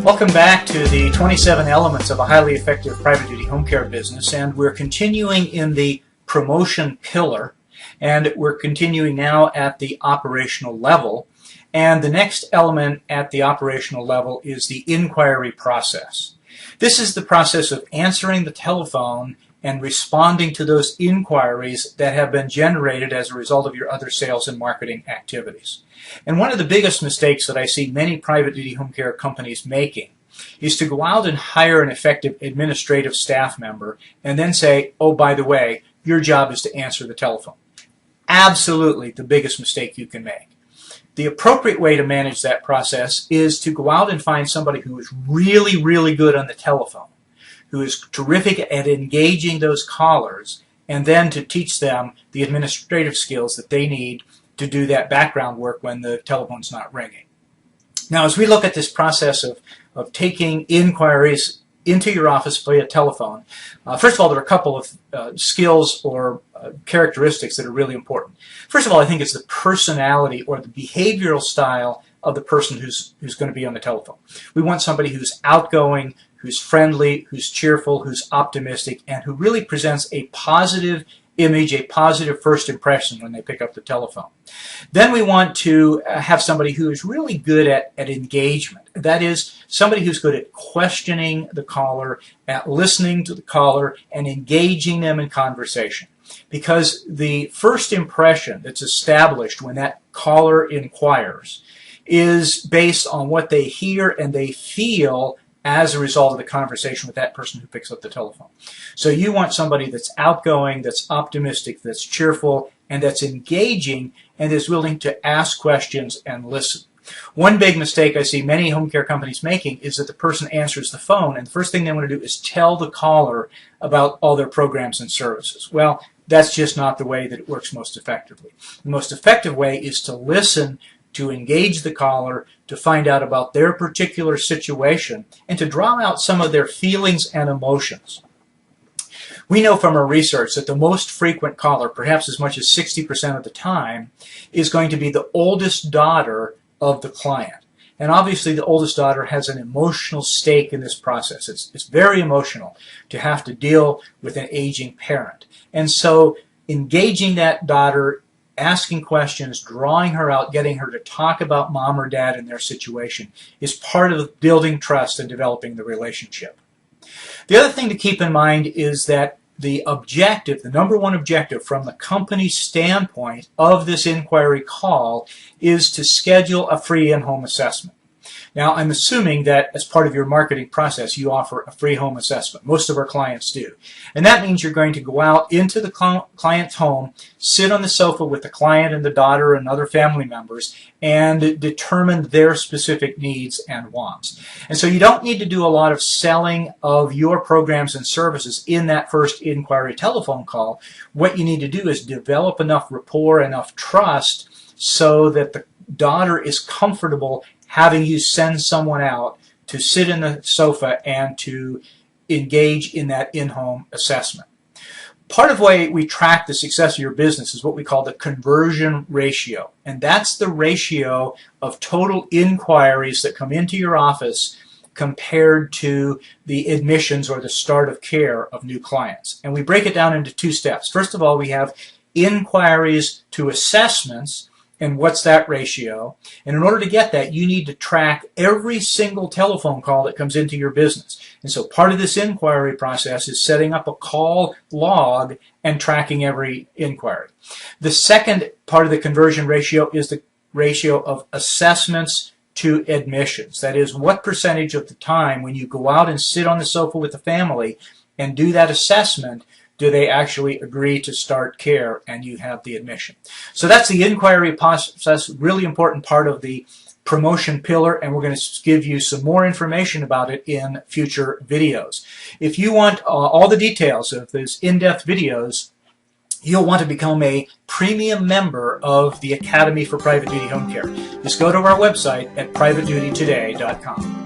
Welcome back to the 27 elements of a highly effective private duty home care business, and we're continuing in the promotion pillar, and we're continuing now at the operational level. And the next element at the operational level is the inquiry process. This is the process of answering the telephone and responding to those inquiries that have been generated as a result of your other sales and marketing activities. And one of the biggest mistakes that I see many private duty home care companies making is to go out and hire an effective administrative staff member and then say, oh, by the way, your job is to answer the telephone. Absolutely the biggest mistake you can make. The appropriate way to manage that process is to go out and find somebody who is really, really good on the telephone, who is terrific at engaging those callers, and then to teach them the administrative skills that they need to do that background work when the telephone's not ringing. Now, as we look at this process of taking inquiries into your office via telephone, first of all, there are a couple of skills or characteristics that are really important. First of all, I think it's the personality or the behavioral style of the person who's going to be on the telephone. We want somebody who's outgoing, who's friendly, who's cheerful, who's optimistic, and who really presents a positive image, a positive first impression when they pick up the telephone. Then we want to have somebody who is really good at engagement. That is, somebody who's good at questioning the caller, at listening to the caller, and engaging them in conversation. Because the first impression that's established when that caller inquires is based on what they hear and they feel as a result of the conversation with that person who picks up the telephone. So you want somebody that's outgoing, that's optimistic, that's cheerful, and that's engaging, and is willing to ask questions and listen. One big mistake I see many home care companies making is that the person answers the phone, and the first thing they want to do is tell the caller about all their programs and services. Well, that's just not the way that it works most effectively. The most effective way is to listen, to engage the caller, to find out about their particular situation, and to draw out some of their feelings and emotions. We know from our research that the most frequent caller, perhaps as much as 60% of the time, is going to be the oldest daughter of the client. And obviously the oldest daughter has an emotional stake in this process. It's very emotional to have to deal with an aging parent. And so engaging that daughter, asking questions, drawing her out, getting her to talk about mom or dad and their situation is part of building trust and developing the relationship. The other thing to keep in mind is that the objective, the number one objective from the company's standpoint of this inquiry call is to schedule a free in-home assessment. Now, I'm assuming that as part of your marketing process, you offer a free home assessment. Most of our clients do. And that means you're going to go out into the client's home, sit on the sofa with the client and the daughter and other family members, and determine their specific needs and wants. And so you don't need to do a lot of selling of your programs and services in that first inquiry telephone call. What you need to do is develop enough rapport, enough trust, so that the daughter is comfortable having you send someone out to sit in the sofa and to engage in that in-home assessment. Part of the way we track the success of your business is what we call the conversion ratio. And that's the ratio of total inquiries that come into your office compared to the admissions or the start of care of new clients. And we break it down into two steps. First of all, we have inquiries to assessments. And what's that ratio? And in order to get that, you need to track every single telephone call that comes into your business. And so part of this inquiry process is setting up a call log and tracking every inquiry. The second part of the conversion ratio is the ratio of assessments to admissions. That is, what percentage of the time when you go out and sit on the sofa with the family and do that assessment, do they actually agree to start care and you have the admission? So that's the inquiry process, really important part of the promotion pillar, and we're going to give you some more information about it in future videos. If you want all the details of those in-depth videos, you'll want to become a premium member of the Academy for Private Duty Home Care. Just go to our website at privatedutytoday.com.